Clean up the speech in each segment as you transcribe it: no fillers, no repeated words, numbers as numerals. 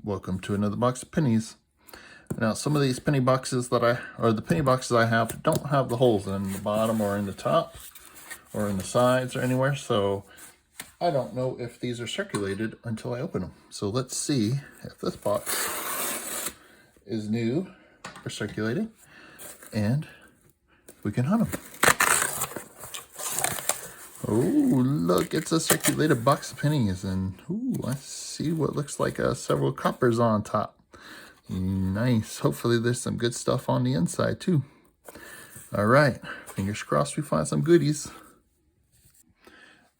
Welcome to another box of pennies. Now, some of these penny boxes the penny boxes I have don't have the holes in the bottom or in the top or in the sides or anywhere, so I don't know if these are circulated until I open them. So let's see if this box is new or circulated, and we can hunt them. Oh, look, it's a circulated box of pennies, and I see what looks like several coppers on top. Nice. Hopefully there's some good stuff on the inside too. All right, fingers crossed we find some goodies.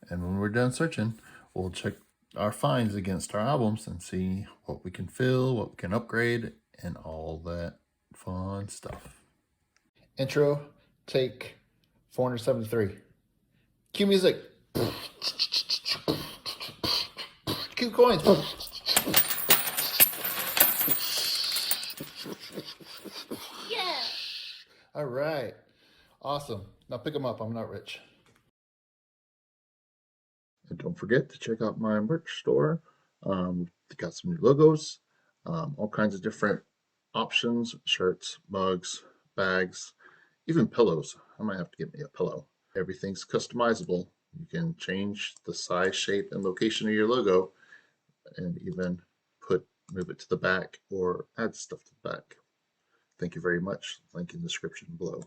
And when we're done searching, we'll check our finds against our albums and see what we can fill, what we can upgrade, and all that fun stuff. Intro, take 473. Cue music. Cue coins. Yeah. All right. Awesome. Now pick them up. I'm not rich. And don't forget to check out my merch store. Got some new logos, all kinds of different options, shirts, mugs, bags, even pillows. I might have to get me a pillow. Everything's customizable. You can change the size, shape, and location of your logo, and even move it to the back or add stuff to the back. Thank you very much. Link in the description below.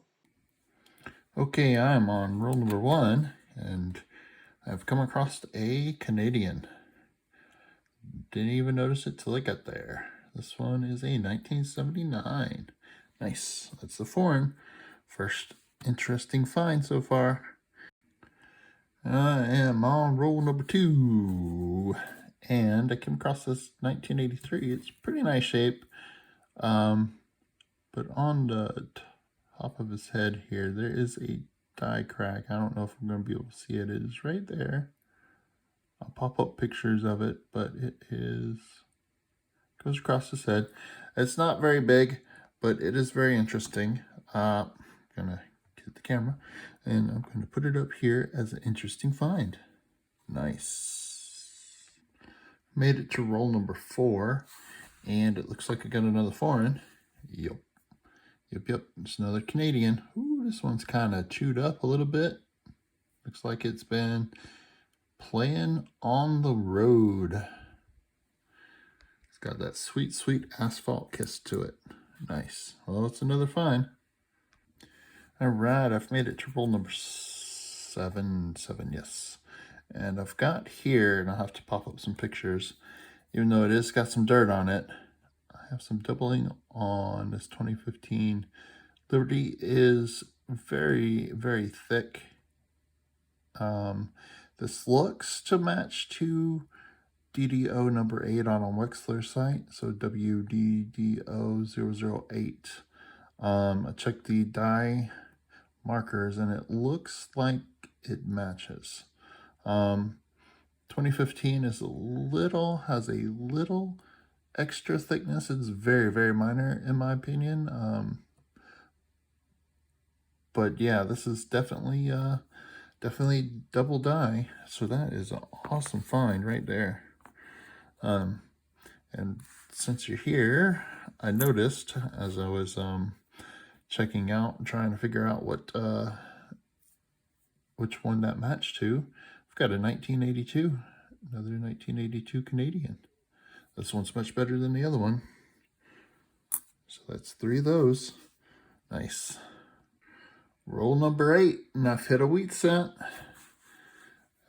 Okay, I'm on roll number 1, and I've come across a Canadian. Didn't even notice it till I got there. This one is a 1979. Nice. That's the foreign. First interesting find so far. I am on roll number 2. And I came across this 1983. It's pretty nice shape. But on the top of his head here, there is a die crack. I don't know if I'm going to be able to see it. It is right there. I'll pop up pictures of it, but it goes across his head. It's not very big, but it is very interesting. I'm gonna get the camera, and I'm going to put it up here as an interesting find. Nice. Made it to roll number 4, and it looks like I got another foreign. Yep. It's another Canadian. Ooh, this one's kind of chewed up a little bit. Looks like it's been playing on the road. It's got that sweet, sweet asphalt kiss to it. Nice. Well, it's another find. All right, I've made it to roll number 7, yes. And I've got here, and I'll have to pop up some pictures, even though it is got some dirt on it. I have some doubling on this 2015. Liberty is very, very thick. This looks to match to DDO number 8 on a Wexler's site, so WDDO008. I checked the die markers, and it looks like it matches. 2015 is has a little extra thickness. It's very, very minor in my opinion. But yeah, this is definitely double die. So that is an awesome find right there. And since you're here, I noticed as I was checking out and trying to figure out which one that matched to, I've got a 1982, another 1982 Canadian. This one's much better than the other one. So that's 3 of those. Nice. Roll number 8, and I've hit a wheat cent.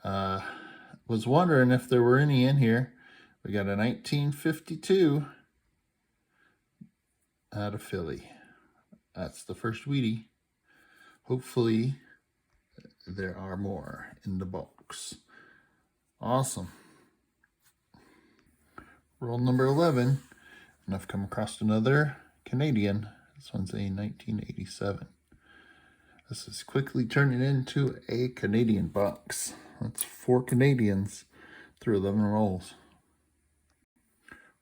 Was wondering if there were any in here. We got a 1952 out of Philly. That's the first wheatie. Hopefully there are more in the box. Awesome. Roll number 11, and I've come across another Canadian. This one's a 1987. This is quickly turning into a Canadian box. That's 4 Canadians through 11 rolls.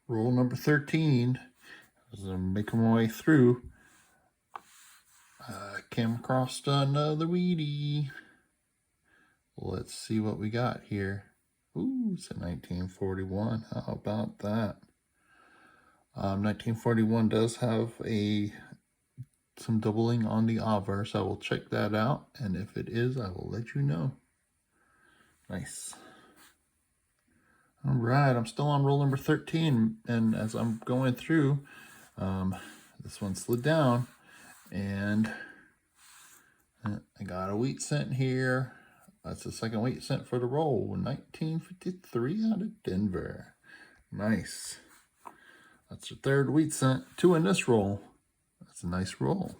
Roll number 13. As I'm making my way through, I came across another wheatie. Let's see what we got here. Ooh, it's a 1941. How about that? 1941 does have some doubling on the obverse. I will check that out, and if it is, I will let you know. Nice. All right, I'm still on roll number 13, and as I'm going through, this one slid down, and I got a wheat cent here. That's the second wheat cent for the roll. 1953 out of Denver. Nice. That's the third wheat cent. 2 in this roll. That's a nice roll.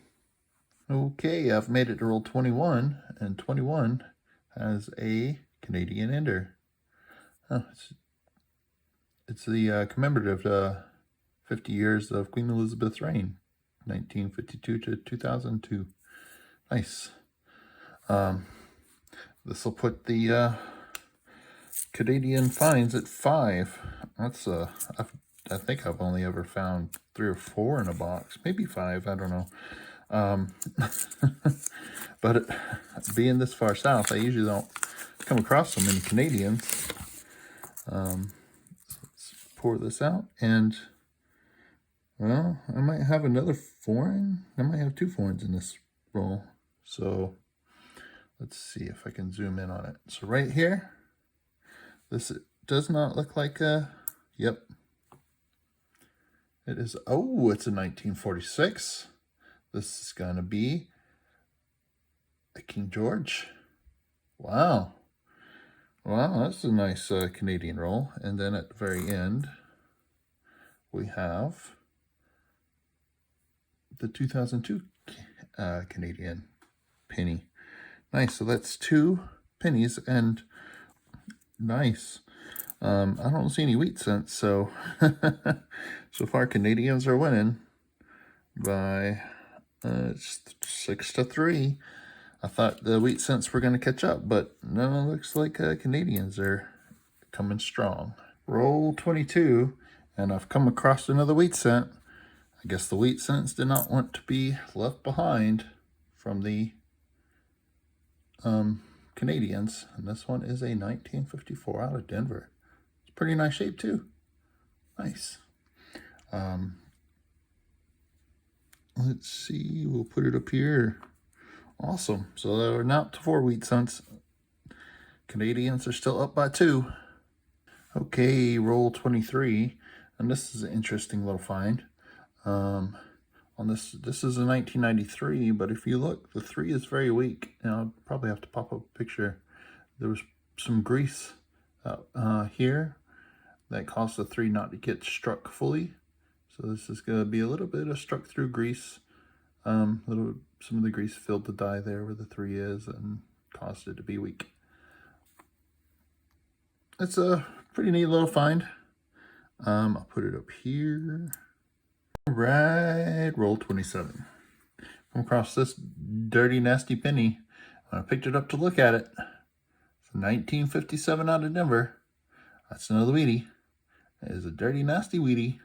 Okay, I've made it to roll 21, and 21 has a Canadian Ender. It's the commemorative 50 years of Queen Elizabeth's reign, 1952 to 2002. Nice. This will put the Canadian fines at 5. That's I think I've only ever found 3 or 4 in a box, maybe 5. I don't know. But being this far south, I usually don't come across so many Canadians. So let's pour this out, and well, I might have another foreign. I might have 2 foreigns in this roll. So let's see if I can zoom in on it. So right here, this does not look like a, yep. It is, oh, it's a 1946. This is going to be a King George. Wow. Wow, that's a nice Canadian roll. And then at the very end, we have the 2002 Canadian penny. Nice, so that's 2 pennies, and nice. I don't see any wheat cents, so so far Canadians are winning by 6-3. I thought the wheat cents were going to catch up, but no, it looks like Canadians are coming strong. Roll 22, and I've come across another wheat cent. I guess the wheat cents did not want to be left behind from the Canadians, and this one is a 1954 out of Denver. It's pretty nice shape too. Nice. Let's see, we'll put it up here. Awesome. So we're now up to 4 wheat cents. Canadians are still up by 2. Okay, roll 23, and this is an interesting little find. On this is a 1993, but if you look, the 3 is very weak. Now I'll probably have to pop up a picture. There was some grease here that caused the 3 not to get struck fully. So this is going to be a little bit of struck through grease. Some of the grease filled the die there where the 3 is and caused it to be weak. It's a pretty neat little find. I'll put it up here. All right, roll 27. Come across this dirty, nasty penny. I picked it up to look at it. It's 1957 out of Denver. That's another Wheatie. It is a dirty, nasty Wheatie,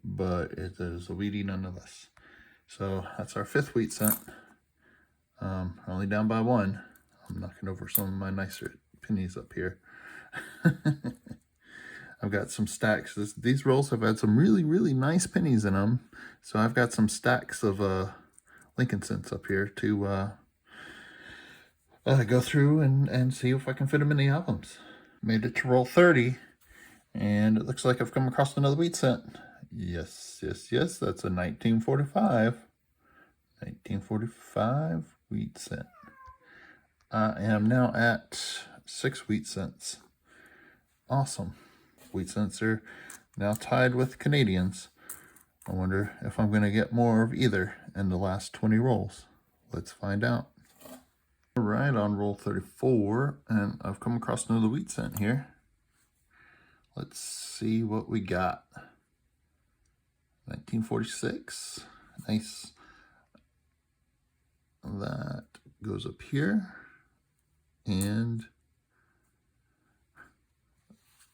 but it is a Wheatie nonetheless. So that's our 5th wheat cent. Only down by 1. I'm knocking over some of my nicer pennies up here. I've got some stacks. These rolls have had some really, really nice pennies in them. So I've got some stacks of Lincoln cents up here to go through and see if I can fit them in the albums. Made it to roll 30, and it looks like I've come across another wheat cent. Yes, yes, yes, that's a 1945. 1945 wheat cent. I am now at 6 wheat cents. Awesome. Wheat cents are now tied with Canadians. I wonder if I'm going to get more of either in the last 20 rolls. Let's find out. All right, on roll 34, and I've come across another wheat cent here. Let's see what we got. 1946. Nice. That goes up here, and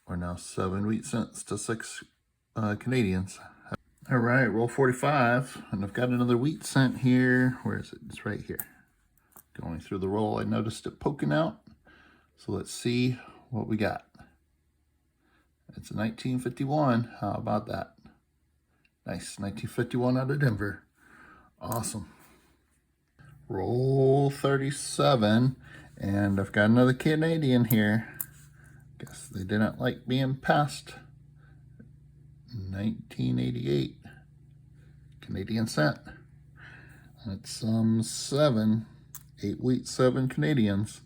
we're now 7 wheat cents to 6 Canadians. All right, roll 45, and I've got another wheat cent here. Where is it? It's right here. Going through the roll, I noticed it poking out. So let's see what we got. It's a 1951. How about that? Nice, 1951 out of Denver. Awesome. Roll 37, and I've got another Canadian here. Guess they didn't like being past 1988 Canadian cent. That's 8 wheat, 7 Canadians.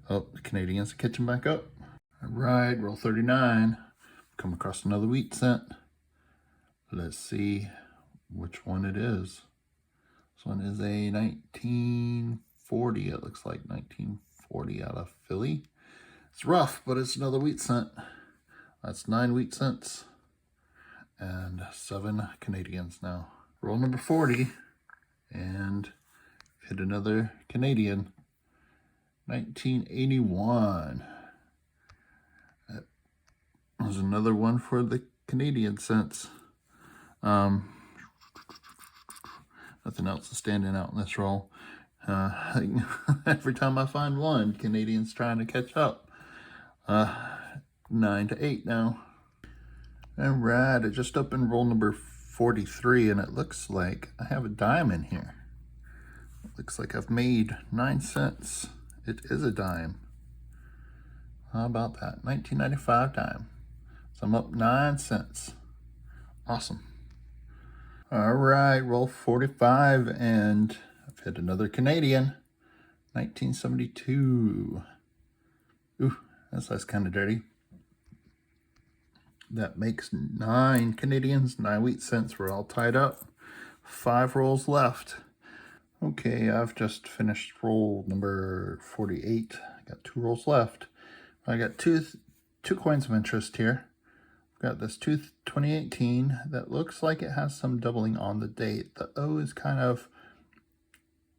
Oh, the Canadians are catching back up. All right, roll 39. Come across another wheat cent. Let's see which one it is. This one is a 1940. It looks like 1940 out of Philly. It's rough, but it's another wheat cent. That's 9 wheat cents and 7 Canadians now. Roll number 40 and hit another Canadian. 1981. That was another one for the Canadian cents. Nothing else is standing out in this roll. Every time I find one, Canadians trying to catch up. 9 to 8 now. All right, I just opened roll number 43, and it looks like I have a dime in here. It looks like I've made 9 cents. It is a dime. How about that? 1995 dime. So I'm up 9 cents. Awesome. All right, roll 45, and I've hit another Canadian. 1972. Ooh, that's kind of dirty. That makes 9 Canadians, 9 wheat cents. We're all tied up. 5 rolls left. Okay, I've just finished roll number 48. I got 2 rolls left. I got two coins of interest here. I've got this 2018 that looks like it has some doubling on the date. The O is kind of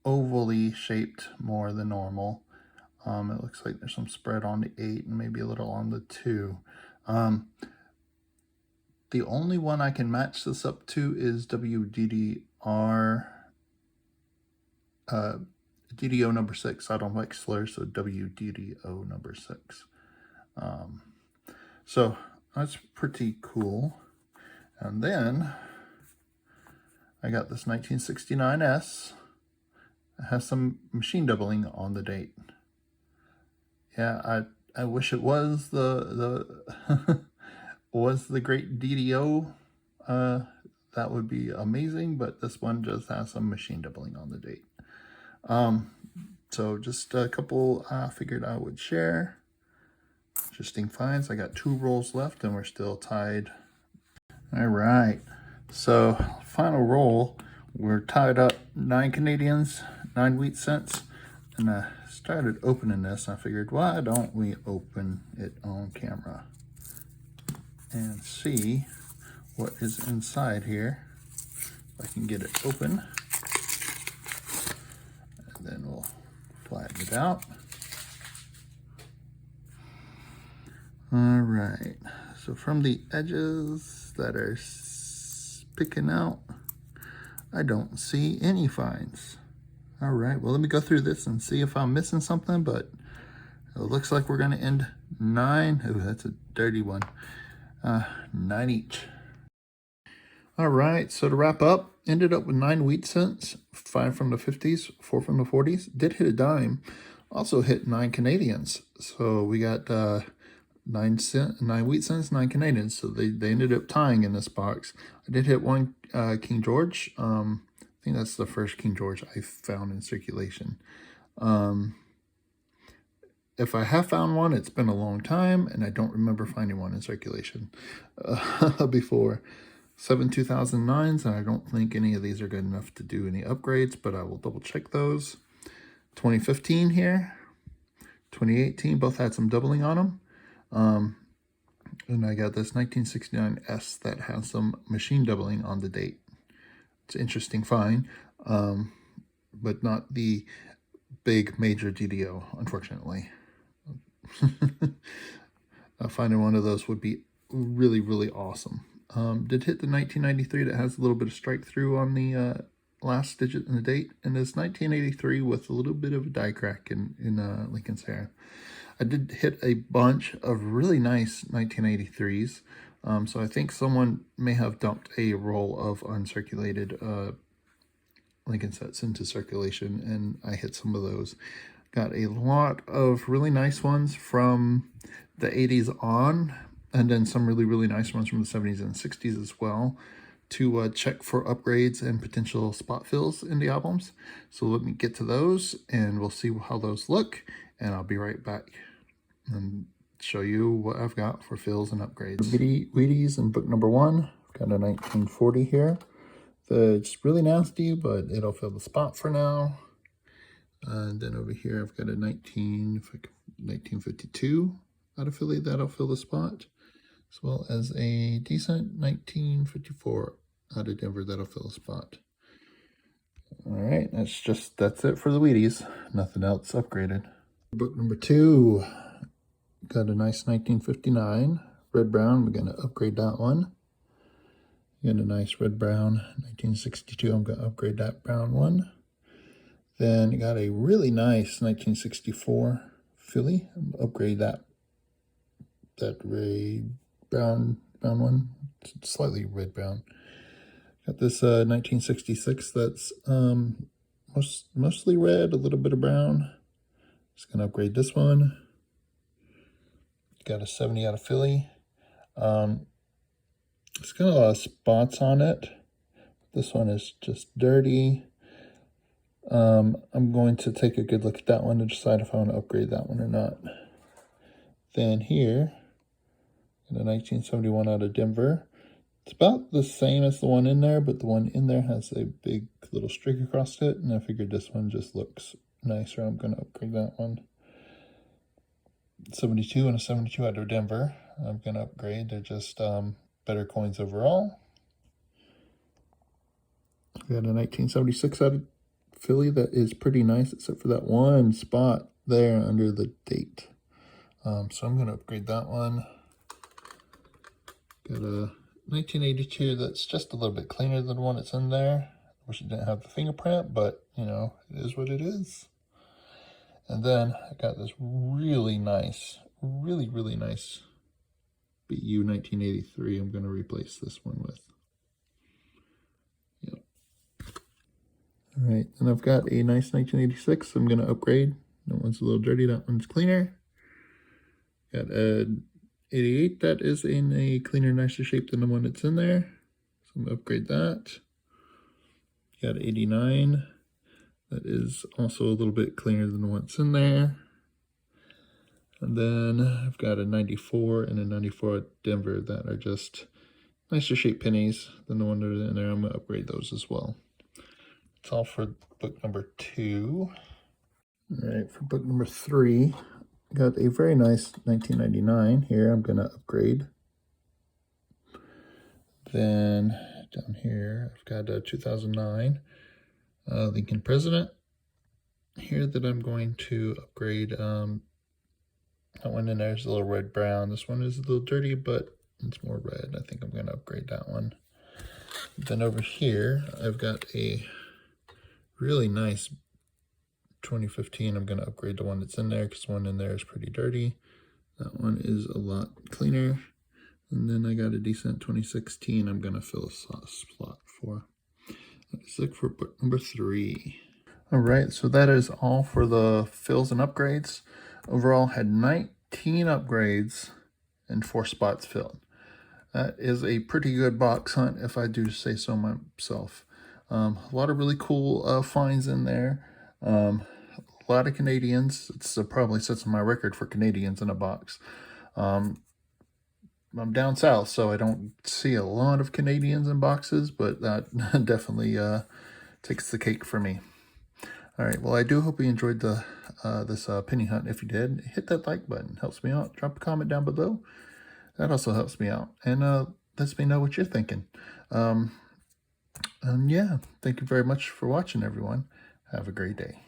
ovally shaped more than normal. It looks like there's some spread on the 8 and maybe a little on the 2. The only one I can match this up to is WDDR, DDO number 6. I don't like slurs, so WDDO number 6. So that's pretty cool. And then I got this 1969S. It has some machine doubling on the date. Yeah, I wish it was the was the great DDO. That would be amazing, but this one just has some machine doubling on the date. So just a couple I figured I would share. Interesting finds. I got 2 rolls left and we're still tied. All right, so final roll. We're tied up 9 Canadians, 9 wheat cents, and I started opening this. I figured, why don't we open it on camera and see what is inside here. If I can get it open, and then we'll flatten it out. All right, so from the edges that are picking out, I don't see any finds. All right, well, let me go through this and see if I'm missing something, but it looks like we're gonna end 9. Oh, that's a dirty one. 9 each. All right, so to wrap up, ended up with 9 wheat cents, 5 from the 50s, 4 from the 40s. Did hit a dime, also hit 9 Canadians. So we got 9 wheat cents, 9 Canadians. So they ended up tying in this box. I did hit 1 King George. I think that's the first King George I found in circulation. If I have found one, it's been a long time, and I don't remember finding one in circulation before. 7 2009s, and I don't think any of these are good enough to do any upgrades, but I will double check those. 2015 here, 2018, both had some doubling on them. And I got this 1969S that has some machine doubling on the date. It's an interesting find, but not the big major DDO, unfortunately. Finding one of those would be really, really awesome. Did hit the 1993 that has a little bit of strike through on the last digit in the date, and it's 1983 with a little bit of a die crack in Lincoln's hair. I did hit a bunch of really nice 1983s. So I think someone may have dumped a roll of uncirculated Lincoln sets into circulation, and I hit some of those. Got a lot of really nice ones from the 80s on, and then some really, really nice ones from the 70s and 60s as well, to check for upgrades and potential spot fills in the albums. So let me get to those, and we'll see how those look, and I'll be right back and show you what I've got for fills and upgrades. Wheaties in book number 1. I've got a 1940 here. It's really nasty, but it'll fill the spot for now. And then over here, I've got a 1952 out of Philly that'll fill the spot, as well as a decent 1954 out of Denver that'll fill the spot. All right, that's it for the Wheaties. Nothing else upgraded. Book number 2, got a nice 1959 red brown. We're gonna upgrade that one. Got a nice red brown 1962. I'm gonna upgrade that brown one. Then you got a really nice 1964 Philly. Upgrade that red brown one, slightly red brown. Got this 1966 that's mostly red, a little bit of brown. Just gonna upgrade this one. Got a 70 out of Philly. It's got a lot of spots on it. This one is just dirty. I'm going to take a good look at that one to decide if I want to upgrade that one or not. Then here, in a 1971 out of Denver. It's about the same as the one in there, but the one in there has a big little streak across it, and I figured this one just looks nicer. I'm going to upgrade that one. 72 and a 72 out of Denver. I'm going to upgrade. They're just better coins overall. We got a 1976 out of Philly that is pretty nice, except for that one spot there under the date. So I'm going to upgrade that one. Got a 1982 that's just a little bit cleaner than the one that's in there. I wish it didn't have the fingerprint, but you know, it is what it is. And then I got this really nice BU 1983 I'm going to replace this one with. Yep. All right, and I've got a nice 1986 I'm going to upgrade. That one's a little dirty, that one's cleaner. Got a 88 that is in a cleaner, nicer shape than the one that's in there. So I'm going to upgrade that. Got 89 that is also a little bit cleaner than the one that's in there. And then I've got a 94 and a 94 at Denver that are just nicer shaped pennies than the one that are in there. I'm going to upgrade those as well. That's all for book number 2. All right, for book number 3, got a very nice 1999 here. I'm going to upgrade. Then down here, I've got a 2009 Lincoln President here that I'm going to upgrade. That one in there is a little red brown. This one is a little dirty, but it's more red. I think I'm going to upgrade that one. Then over here, I've got a really nice 2015. I'm going to upgrade the one that's in there because the one in there is pretty dirty. That one is a lot cleaner. And then I got a decent 2016 I'm going to fill a slot for. Let's look for book number 3. All right, so that is all for the fills and upgrades. Overall, had 19 upgrades and 4 spots filled. That is a pretty good box hunt, if I do say so myself. A lot of really cool finds in there. A lot of Canadians. It's probably sets my record for Canadians in a box. I'm down south, so I don't see a lot of Canadians in boxes, but that definitely takes the cake for me. All right, well, I do hope you enjoyed this penny hunt. If you did, hit that like button. Helps me out. Drop a comment down below. That also helps me out. And lets me know what you're thinking. And yeah, thank you very much for watching, everyone. Have a great day.